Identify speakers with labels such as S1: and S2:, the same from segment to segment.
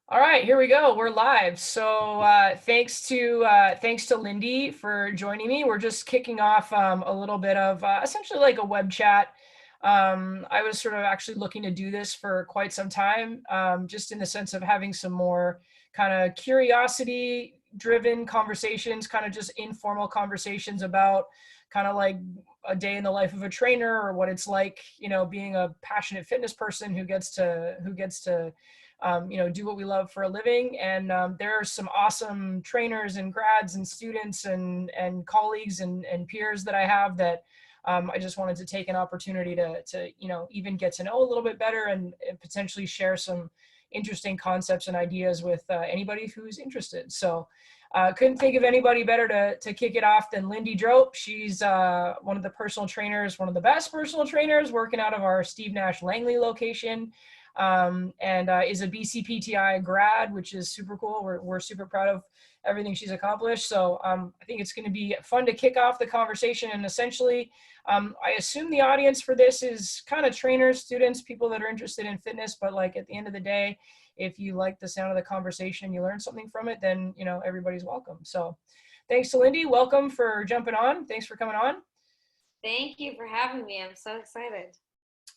S1: All right, here we go. We're live. So thanks to Lindy for joining me. We're just kicking off a little bit of essentially like a web chat. I was sort of actually looking to do this for quite some time, just in the sense of having some more kind of curiosity-driven conversations, kind of just informal conversations about kind of like a day in the life of a trainer or what it's like, being a passionate fitness person who gets to do what we love for a living. And there are some awesome trainers and grads and students and colleagues and peers that I have that I just wanted to take an opportunity to even get to know a little bit better and potentially share some interesting concepts and ideas with anybody who's interested. So couldn't think of anybody better to kick it off than Lindy Drope. She's one of the personal trainers, one of the best personal trainers working out of our Steve Nash Langley location, and is a BCPTI grad, which is super cool. We're super proud of everything she's accomplished. So I think it's going to be fun to kick off the conversation. And essentially, I assume the audience for this is kind of trainers, students, people that are interested in fitness. But like at the end of the day, if you like the sound of the conversation and you learn something from it, then everybody's welcome. So thanks to Lindy. Welcome for jumping on. Thanks for coming on.
S2: Thank you for having me. I'm so excited.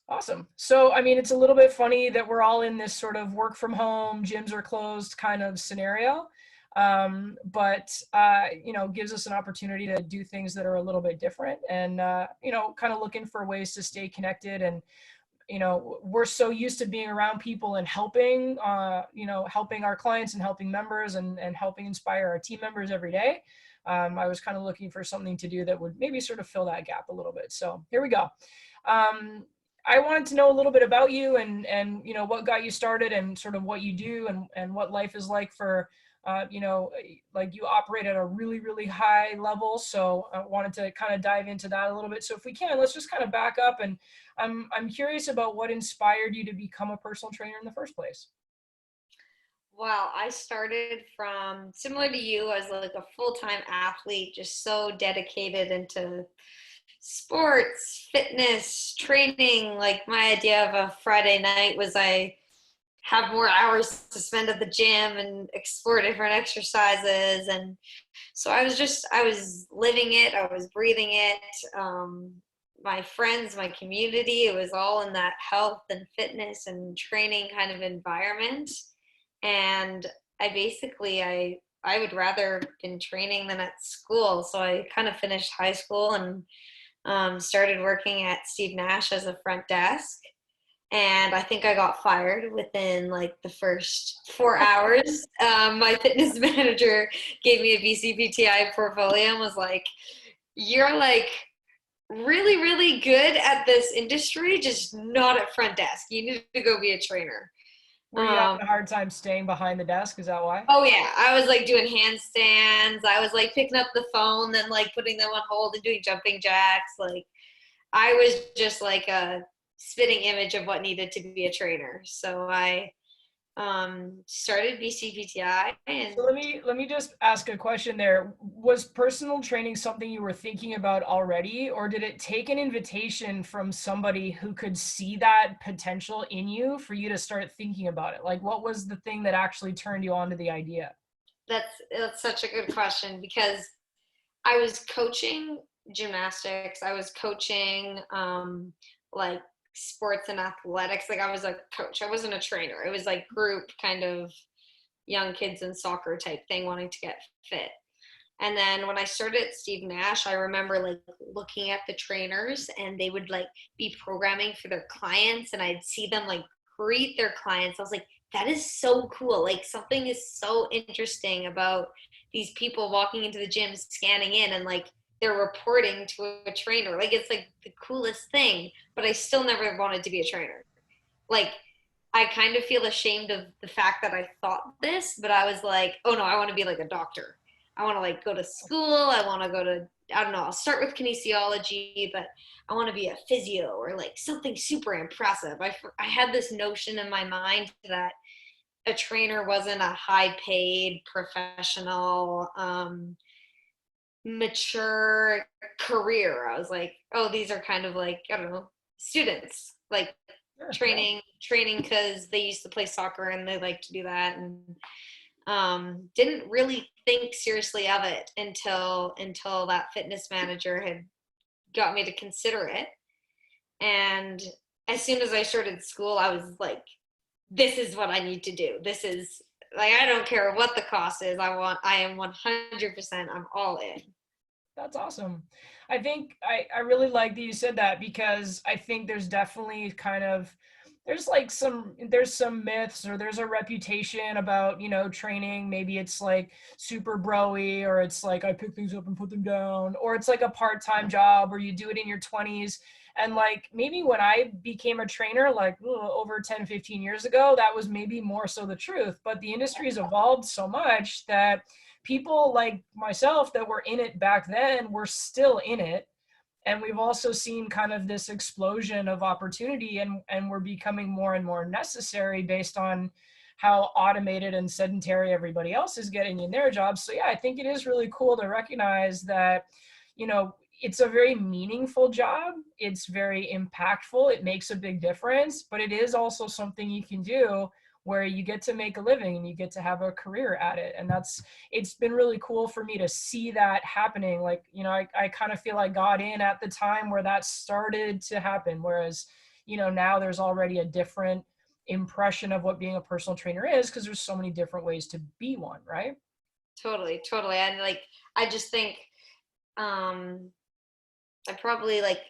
S1: Awesome. So, I mean, it's a little bit funny that we're all in this sort of work from home, gyms are closed kind of scenario. But gives us an opportunity to do things that are a little bit different and, kind of looking for ways to stay connected. And, we're so used to being around people and helping, helping our clients and helping members and helping inspire our team members every day. I was kind of looking for something to do that would maybe sort of fill that gap a little bit. So here we go. I wanted to know a little bit about you and what got you started and sort of what you do and what life is like for like you operate at a really, really high level. So I wanted to kind of dive into that a little bit. So if we can, let's just kind of back up, and I'm curious about what inspired you to become a personal trainer in the first place.
S2: Well, I started from similar to you as like a full-time athlete, just so dedicated into sports, fitness, training. Like my idea of a Friday night was I have more hours to spend at the gym and explore different exercises. And so I was living it, I was breathing it. My friends, my community, it was all in that health and fitness and training kind of environment. And I would rather been training than at school. So I kind of finished high school and started working at Steve Nash as a front desk. And I think I got fired within like the first 4 hours. My fitness manager gave me a BCPTI portfolio and was like, "You're like really, really good at this industry, just not at front desk. You need to go be a trainer."
S1: Were you having a hard time staying behind the desk? Is that why?
S2: Oh yeah, I was like doing handstands. I was like picking up the phone, then like putting them on hold and doing jumping jacks. Like I was just like a spitting image of what needed to be a trainer. So I started BCPTI and
S1: So let me just ask a question there. Was personal training something you were thinking about already, or did it take an invitation from somebody who could see that potential in you for you to start thinking about it? Like, what was the thing that actually turned you on to the idea?
S2: that's such a good question because I was coaching gymnastics. I was coaching like sports and athletics. Like I was a coach. I wasn't a trainer. It was like group kind of young kids in soccer type thing wanting to get fit. And then when I started at Steve Nash, I remember like looking at the trainers and they would like be programming for their clients and I'd see them like greet their clients. I was like, that is so cool. Like something is so interesting about these people walking into the gym, scanning in and like they're reporting to a trainer. Like it's like the coolest thing, but I still never wanted to be a trainer. Like I kind of feel ashamed of the fact that I thought this, but I was like, oh no, I want to be like a doctor. I want to like go to school. I want to go to, I don't know, I'll start with kinesiology, but I want to be a physio or like something super impressive. I had this notion in my mind that a trainer wasn't a high paid professional, mature career. I was like, oh, these are kind of like, I don't know, students. Like
S1: Sure, yeah.
S2: training because they used to play soccer and they like to do that, and didn't really think seriously of it until that fitness manager had got me to consider it. And as soon as I started school, I was like, this is what I need to do. This is like, I don't care what the cost is. I am 100%, I'm all in.
S1: That's awesome. I think I really like that you said that, because I think there's definitely kind of, there's some myths, or there's a reputation about, training. Maybe it's like super broy, or it's like I pick things up and put them down, or it's like a part-time job, or you do it in your 20s. And like maybe when I became a trainer, like over 10, 15 years ago, that was maybe more so the truth. But the industry has evolved so much that people like myself that were in it back then were still in it. And we've also seen kind of this explosion of opportunity, and we're becoming more and more necessary based on how automated and sedentary everybody else is getting in their jobs. So yeah, I think it is really cool to recognize that, it's a very meaningful job. It's very impactful. It makes a big difference, but it is also something you can do where you get to make a living and you get to have a career at it. And it's been really cool for me to see that happening. Like, I kind of feel I got in at the time where that started to happen. Whereas, now there's already a different impression of what being a personal trainer is, because there's so many different ways to be one, right?
S2: Totally. And like, I just think, I probably like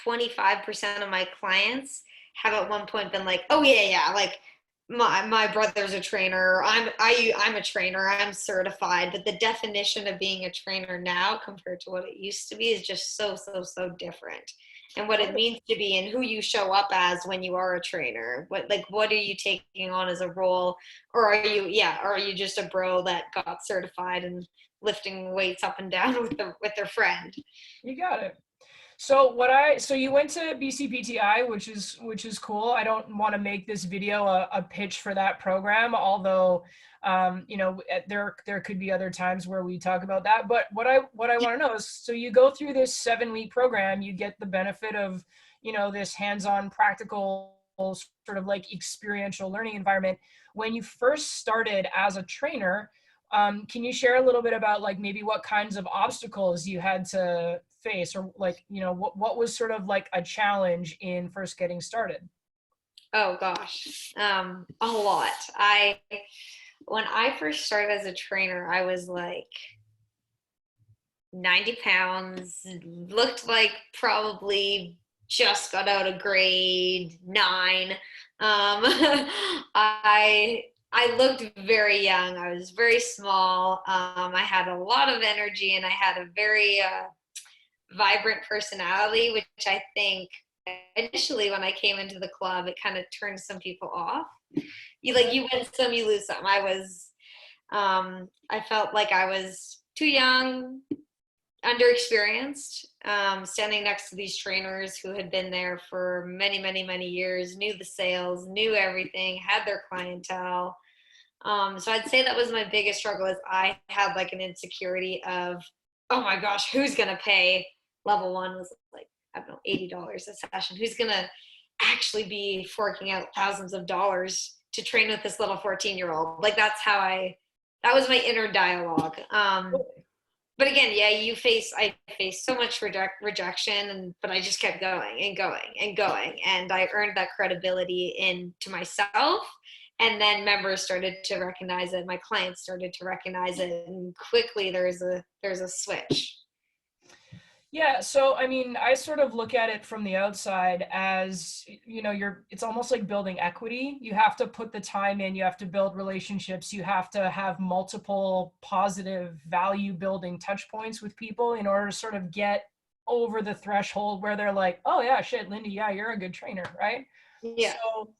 S2: 25% of my clients have at one point been like, oh yeah, like my brother's a trainer, I'm a trainer, I'm certified. But the definition of being a trainer now compared to what it used to be is just so different. And what it means to be and who you show up as when you are a trainer. What are you taking on as a role? Or are you just a bro that got certified and lifting weights up and down with their friend?
S1: You got it. So you went to BCPTI, which is cool. I don't want to make this video a pitch for that program, although there could be other times where we talk about that. But what I want to know is, so you go through this 7-week program, you get the benefit of, this hands-on practical sort of like experiential learning environment. When you first started as a trainer, can you share a little bit about like maybe what kinds of obstacles you had to face, or like, what was sort of like a challenge in first getting started?
S2: Oh gosh, a lot. When I first started as a trainer, I was like 90 pounds, looked like probably just got out of grade 9. I looked very young. I was very small. I had a lot of energy, and I had a very vibrant personality, which I think initially when I came into the club, it kind of turned some people off. You win some, you lose some. I felt like I was too young, underexperienced, standing next to these trainers who had been there for many years, knew the sales, knew everything, had their clientele. So I'd say that was my biggest struggle, is I had like an insecurity of, oh my gosh, who's going to pay? Level 1 was like, I don't know, $80 a session. Who's going to actually be forking out thousands of dollars to train with this little 14-year-old? Like, that was my inner dialogue. But again, yeah, I faced so much rejection, but I just kept going and going and going. And I earned that credibility into myself. And then members started to recognize it. My clients started to recognize it. And quickly there's a switch.
S1: Yeah, so I mean, I sort of look at it from the outside as, it's almost like building equity. You have to put the time in, you have to build relationships, you have to have multiple positive value building touch points with people in order to sort of get over the threshold where they're like, oh yeah, shit, Lindy, yeah, you're a good trainer, right?
S2: Yeah.
S1: So,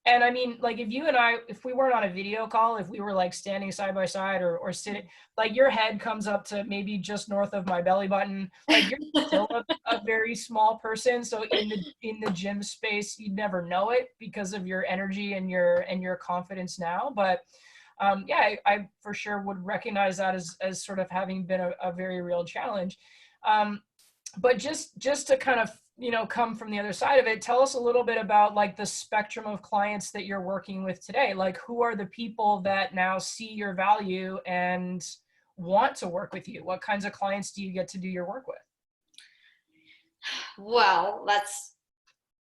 S1: and I mean, like if we weren't on a video call, if we were like standing side by side or sitting, like your head comes up to maybe just north of my belly button, like you're still a very small person. So in the gym space, you'd never know it because of your energy and your confidence now. But yeah, I for sure would recognize that as sort of having been a very real challenge. But just to kind of, come from the other side of it, tell us a little bit about like the spectrum of clients that you're working with today. Like, who are the people that now see your value and want to work with you? What kinds of clients do you get to do your work with?
S2: Well,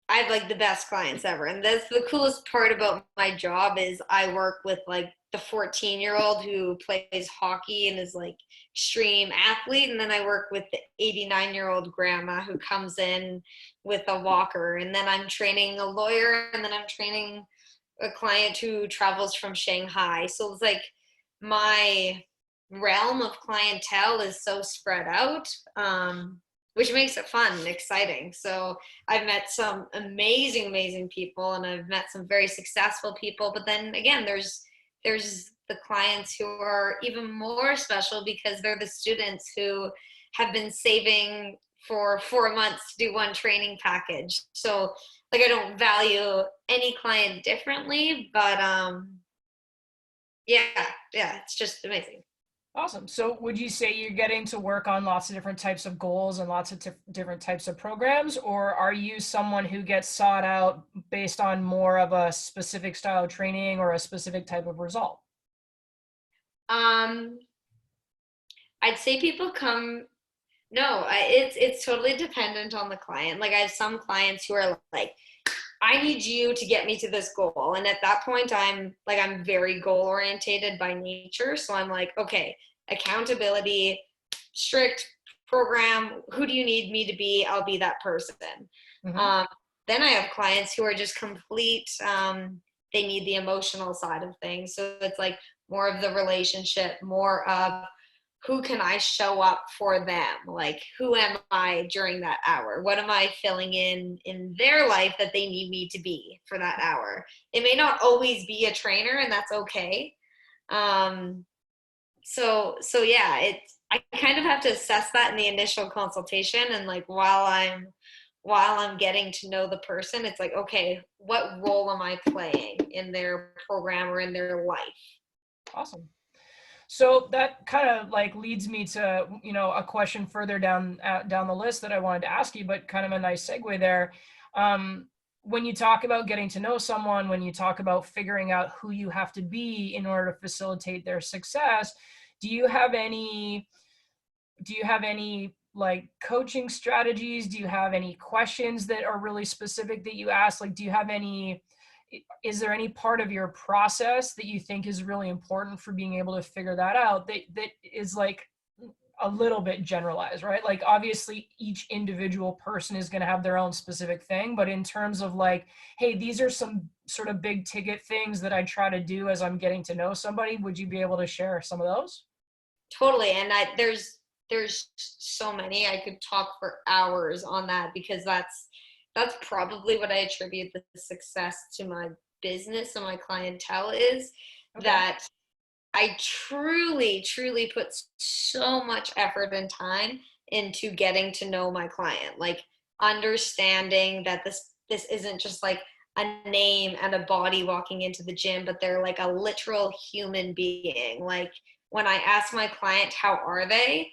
S2: I have like the best clients ever. And that's the coolest part about my job is I work with like the 14-year-old who plays hockey and is like extreme athlete. And then I work with the 89-year-old grandma who comes in with a walker. And then I'm training a lawyer, and then I'm training a client who travels from Shanghai. So it's like my realm of clientele is so spread out. Which makes it fun and exciting. So I've met some amazing, amazing people, and I've met some very successful people. But then again, there's the clients who are even more special because they're the students who have been saving for 4 months to do one training package. So like I don't value any client differently, but yeah, it's just amazing.
S1: Awesome. So would you say you're getting to work on lots of different types of goals and lots of different types of programs, or are you someone who gets sought out based on more of a specific style of training or a specific type of result?
S2: Um, I'd say people come. No, it's totally dependent on the client. Like I have some clients who are like, I need you to get me to this goal. And at that point, I'm very goal orientated by nature. So I'm like, okay, accountability, strict program. Who do you need me to be? I'll be that person.
S1: Mm-hmm.
S2: Um, then I have clients who are just complete. They need the emotional side of things. So it's like more of the relationship, more of who can I show up for them? Like, who am I during that hour? What am I filling in their life that they need me to be for that hour? It may not always be a trainer, and that's okay. Um, so yeah, I kind of have to assess that in the initial consultation, and like while I'm getting to know the person, it's like, okay, what role am I playing in their program or in their life?
S1: Awesome. So that kind of like leads me to, a question further down the list that I wanted to ask you, but kind of a nice segue there. When you talk about getting to know someone, when you talk about figuring out who you have to be in order to facilitate their success, do you have any like coaching strategies? Do you have any questions that are really specific that you ask? Like, is there any part of your process that you think is really important for being able to figure that out that is like a little bit generalized, right? Like obviously each individual person is going to have their own specific thing, but in terms of like, hey, these are some sort of big ticket things that I try to do as I'm getting to know somebody, would you be able to share some of those?
S2: Totally. And there's so many. I could talk for hours on that because that's probably what I attribute the success to my business and my clientele is
S1: Okay.
S2: that I truly, truly put so much effort and time into getting to know my client, like understanding that this isn't just like a name and a body walking into the gym, but they're like a literal human being. Like when I ask my client, how are they?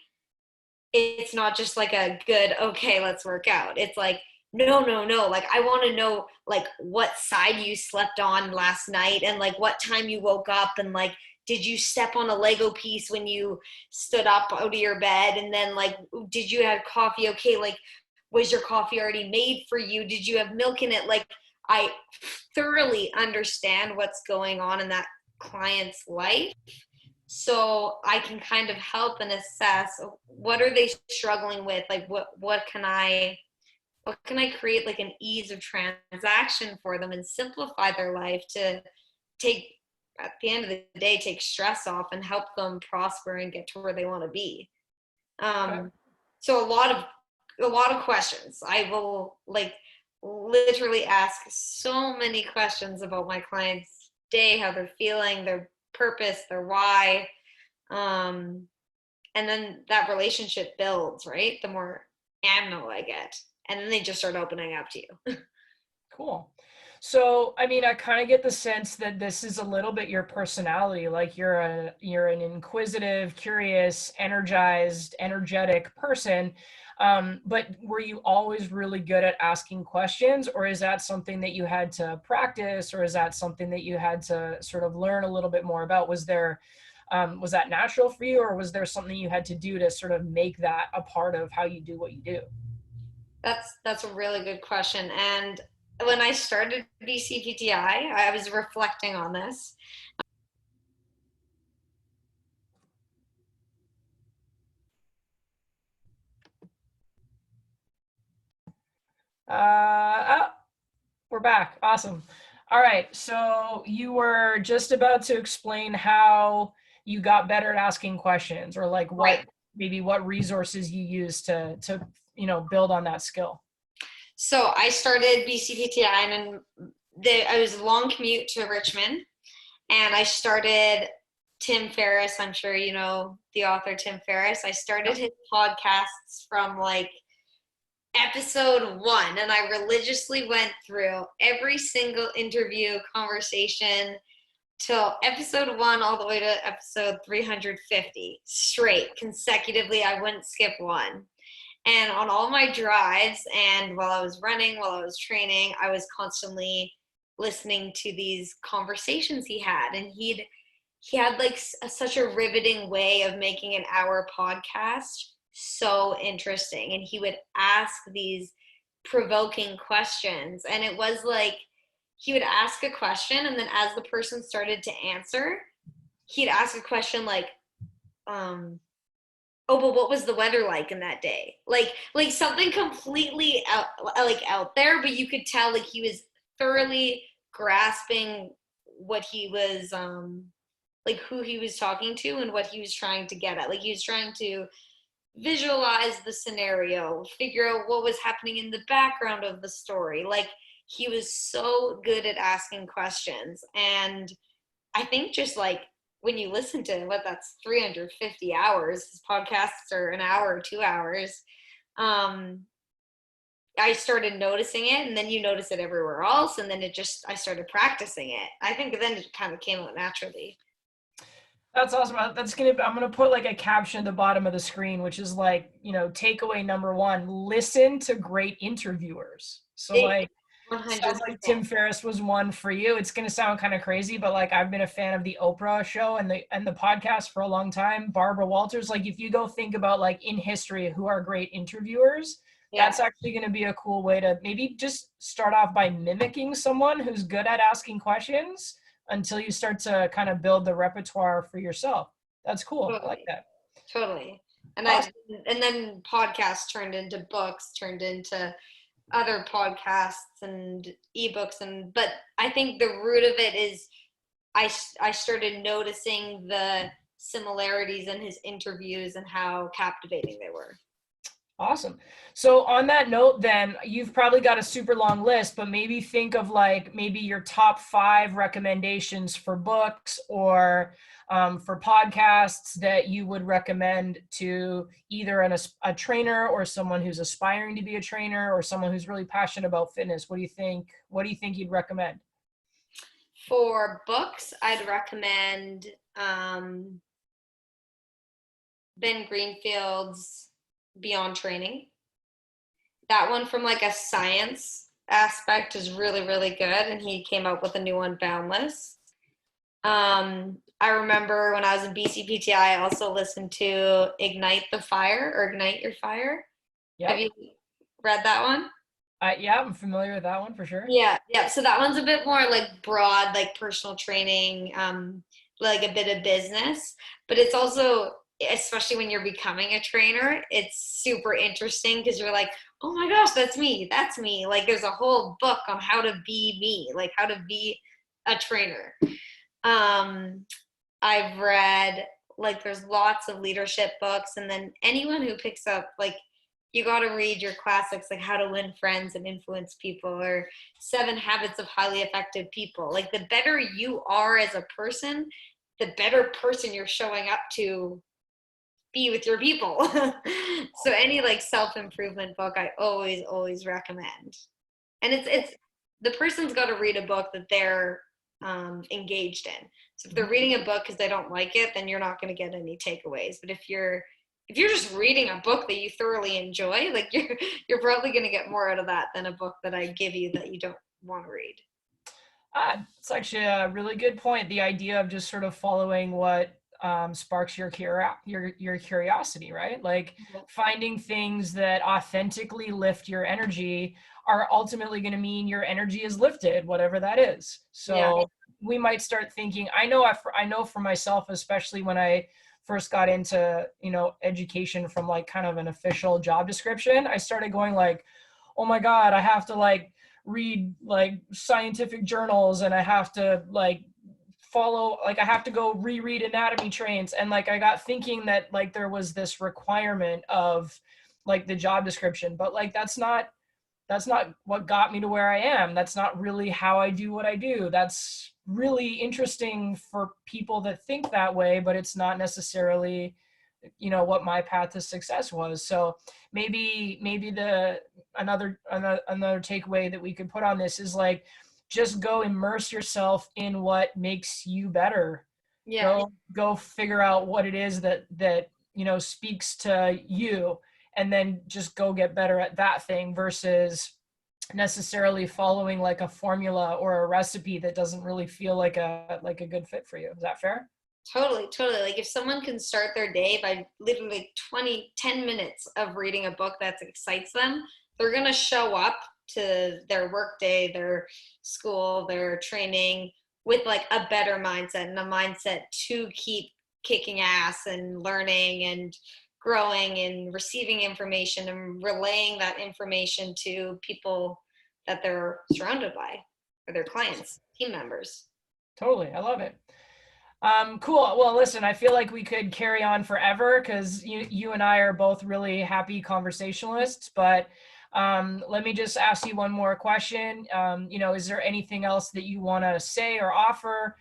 S2: It's not just like a good, okay, let's work out. It's like, no, no, no. Like, I want to know, like, what side you slept on last night and, like, what time you woke up and, like, did you step on a Lego piece when you stood up out of your bed? And then, like, did you have coffee? Okay, like, was your coffee already made for you? Did you have milk in it? Like, I thoroughly understand what's going on in that client's life so I can kind of help and assess what are they struggling with, like what can I create like an ease of transaction for them and simplify their life to take at the end of the day take stress off and help them prosper and get to where they want to be.
S1: Okay.
S2: So a lot of questions. I will like literally ask so many questions about my clients' day, how they're feeling, their purpose, their why. Um, and then that relationship builds, right? The more ammo I get. And then they just start opening up to you.
S1: Cool. So, I mean, I kind of get the sense that this is a little bit your personality. Like you're an inquisitive, curious, energized, energetic person. But were you always really good at asking questions, or is that something that you had to practice, or is that something that you had to sort of learn a little bit more about? Was that natural for you, or was there something you had to do to sort of make that a part of how you do what you do?
S2: That's a really good question. And when I started BCPTI, I was reflecting on this.
S1: Oh, we're back. Awesome. All right. So you were just about to explain how you got better at asking questions, or like
S2: Right.
S1: what resources you use to build on that skill.
S2: So I started BCPTI, and I was a long commute to Richmond, and I started Tim Ferris. I'm sure you know the author Tim Ferris. I started his podcasts from like episode 1, and I religiously went through every single interview conversation till episode 1 all the way to episode 350 straight consecutively. I wouldn't skip one. And on all my drives and while I was running, while I was training, I was constantly listening to these conversations he had. And he had like such a riveting way of making an hour podcast so interesting. And he would ask these provoking questions. And it was like he would ask a question, and then as the person started to answer, he'd ask a question like, oh, but what was the weather like in that day? Like something completely out there, but you could tell like he was thoroughly grasping what he was like who he was talking to and what he was trying to get at. Like he was trying to visualize the scenario, figure out what was happening in the background of the story. Like he was so good at asking questions. And I think just like when you listen to what that's 350 hours, his podcasts are an hour or 2 hours. I started noticing it, and then you notice it everywhere else. And then I started practicing it. I think then it kind of came out naturally.
S1: That's awesome. I'm gonna put like a caption at the bottom of the screen, which is like, takeaway number one: listen to great interviewers. So like, sounds like
S2: 100%.
S1: Tim Ferriss was one for you. It's gonna sound kind of crazy, but like I've been a fan of the Oprah show and the podcast for a long time. Barbara Walters. Like if you go think about like in history who are great interviewers,
S2: Yeah.
S1: that's actually going to be a cool way to maybe just start off by mimicking someone who's good at asking questions until you start to kind of build the repertoire for yourself. That's cool. I like
S2: Totally.
S1: that.
S2: Totally. And
S1: Awesome.
S2: and then podcasts turned into books, turned into other podcasts and ebooks. But I think the root of it is I started noticing the similarities in his interviews and how captivating they were.
S1: Awesome. So on that note, then you've probably got a super long list, but maybe think of like maybe your top 5 recommendations for books or for podcasts that you would recommend to either a trainer or someone who's aspiring to be a trainer or someone who's really passionate about fitness. What do you think? What do you think you'd recommend?
S2: For books, I'd recommend Ben Greenfield's Beyond Training. That one from like a science aspect is really, really good. And he came up with a new one, Boundless. I remember when I was in BCPTI, I also listened to Ignite the Fire or Ignite Your Fire.
S1: Yep.
S2: Have you read that one?
S1: Yeah, I'm familiar with that one for sure.
S2: Yeah, yeah. So that one's a bit more like broad, like personal training, like a bit of business, but it's also, especially when you're becoming a trainer, it's super interesting because you're like, oh my gosh, that's me, that's me. Like there's a whole book on how to be me, like how to be a trainer. Um, I've read like there's lots of leadership books, and then anyone who picks up like you got to read your classics like How to Win Friends and Influence People or 7 Habits of Highly Effective People. Like the better you are as a person, the better person you're showing up to be with your people. So any like self-improvement book I always recommend. And it's the person's got to read a book that they're engaged in. So if they're reading a book because they don't like it, then you're not going to get any takeaways. But if you're just reading a book that you thoroughly enjoy, like you're probably going to get more out of that than a book that I give you that you don't want to read.
S1: It's actually a really good point. The idea of just sort of following what sparks your curiosity, right? Like finding things that authentically lift your energy are ultimately going to mean your energy is lifted, whatever that is. So we might start thinking, I know for myself, especially when I first got into, education from like kind of an official job description, I started going like, oh my God, I have to like read like scientific journals, and I have to like follow, like I have to go reread anatomy trains. And like, I got thinking that like there was this requirement of like the job description, but like, that's not what got me to where I am. That's not really how I do what I do. That's really interesting for people that think that way, but it's not necessarily, what my path to success was. So maybe another takeaway that we could put on this is like, just go immerse yourself in what makes you better.
S2: Yeah.
S1: Go figure out what it is that speaks to you, and then just go get better at that thing versus necessarily following like a formula or a recipe that doesn't really feel like a good fit for you. Is that fair?
S2: Totally. Like if someone can start their day by literally 10 minutes of reading a book that excites them, they're going to show up to their work day, their school, their training with like a better mindset and a mindset to keep kicking ass and learning and growing and receiving information and relaying that information to people that they're surrounded by, or their clients, team members.
S1: Totally. I love it. Cool. Well, listen, I feel like we could carry on forever because you and I are both really happy conversationalists, but let me just ask you one more question. Is there anything else that you want to say or offer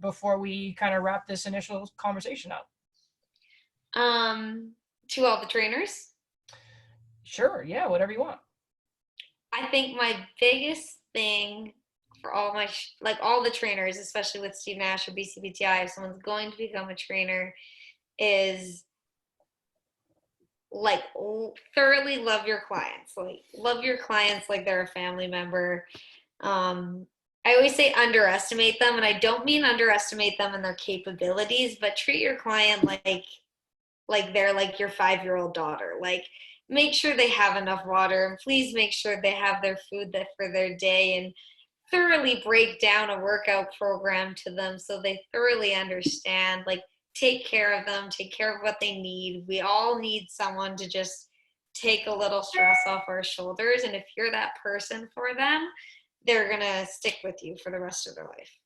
S1: before we kind of wrap this initial conversation up?
S2: To all the trainers?
S1: Sure. Yeah. Whatever you want.
S2: I think my biggest thing for all all the trainers, especially with Steve Nash or BCPTI, if someone's going to become a trainer, is like thoroughly love your clients. Like love your clients like they're a family member. I always say underestimate them, and I don't mean underestimate them and their capabilities, but treat your client like they're like your 5-year-old daughter. Like make sure they have enough water, and please make sure they have their food for their day, and thoroughly break down a workout program to them so they thoroughly understand. Like take care of them, take care of what they need. We all need someone to just take a little stress off our shoulders, and if you're that person for them, they're gonna stick with you for the rest of their life.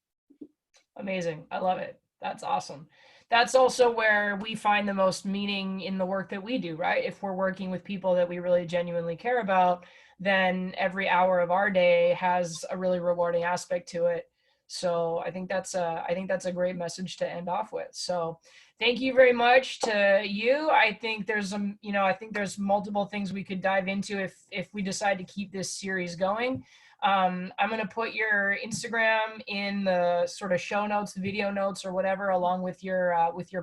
S1: Amazing. I love it. That's awesome. That's also where we find the most meaning in the work that we do, right? If we're working with people that we really genuinely care about, then every hour of our day has a really rewarding aspect to it. So I think that's a great message to end off with. So thank you very much to you. I think there's multiple things we could dive into if we decide to keep this series going. I'm going to put your Instagram in the sort of show notes, the video notes or whatever, along with your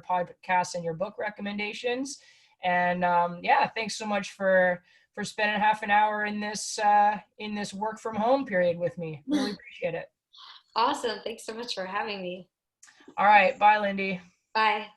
S1: podcast and your book recommendations. And thanks so much for spending half an hour in this work from home period with me. Really appreciate it.
S2: Awesome. Thanks so much for having me.
S1: All right. Bye, Lindy.
S2: Bye.